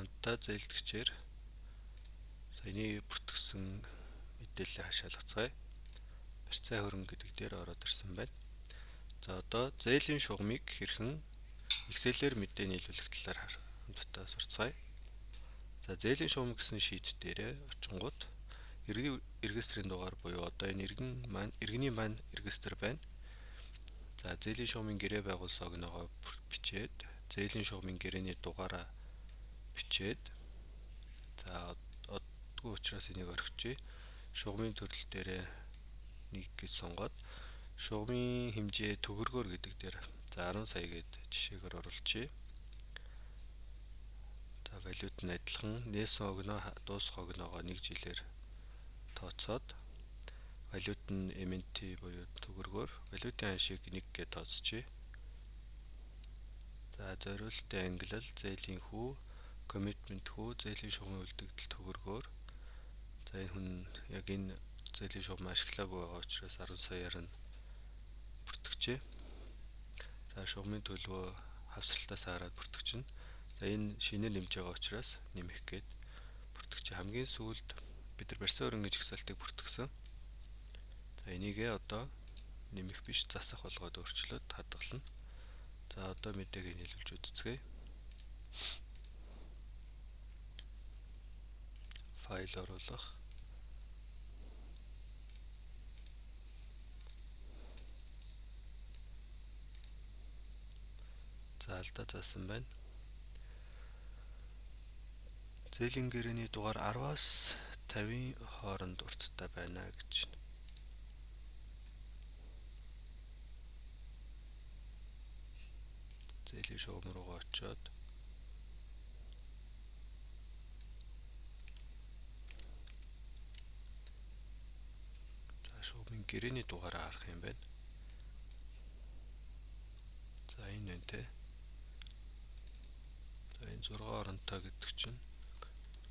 хамтдаа зээлдэгчээр саяны бүртгэсэн мэдээллээ хашаалгацгаая. Барьцаа хөрөнгө гэдэг дээр ороод ирсэн байна. За одоо зээлийн шугамыг хэрхэн Excel-ээр мэдээ нийлүүлэх талаар хамтдаа сурцгаая. За зээлийн шугам гэсэн шийт дээрээ очингууд иргэний регистрийн дугаар буюу одоо энэ иргэний маань регистр байна. За зээлийн шугамын гэрээ байгуулсан огноогоо бичээд зээлийн шугамын гэрээний дугаараа бичээд за одгүй учраас энийг орхичээ. Шугамын төрөл дээрээ нэг гэж сонгоод шугамын хэмжээ төгрөгөөр гэдэг дээр за 10 сая гэд жишээгээр оруулчихъя. За валют нь адилхан нээсэн огноо дуусах огноогоо 1 жилээр тооцоод валют нь MNT буюу төгрөгөөр валютын ханшийг 1 гэж тооцчихъя. За зориулалтын ангилал зээлийн хүү commitment хүү зээлийн шугамын үлдэгдэл төгрөгөөр за энэ хүн яг энэ зээлийн шугам ашиглаагүй байгаа учраас 10 саяар нь бүртгэжээ. За шугамын төлбөө хавсралтаас хараад бүртгэжнэ. За энэ шинээр нэмж байгаа учраас нэмэх гээд бүртгэжээ. Хамгийн сүүлд бид нар барьсан хөрөнгө жагсаалтыг бүртгэсэн. За энийгээ одоо нэмэх биш засах болгоод өөрчлөөд хадгална. За одоо мэдээг нийлүүлж үзцгээе. Файл оруулах. За алдаа заасан байна. Зээлийн гэрээний дугаар 10-аас 50-ийн хооронд урттай байна гэж. Зээлийн шугам руугаа очиод за шугамын гэрээний дугаараа харах юм байна. За энэ байна те. За энэ 6 оронтой гэдэг чинь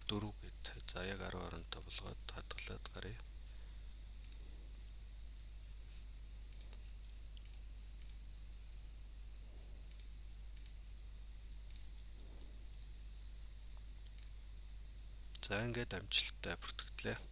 4 гэд. За яг 10 оронтой болгоод хадгалаад гаръя. За ингээд амжилттай бүртгэлээ.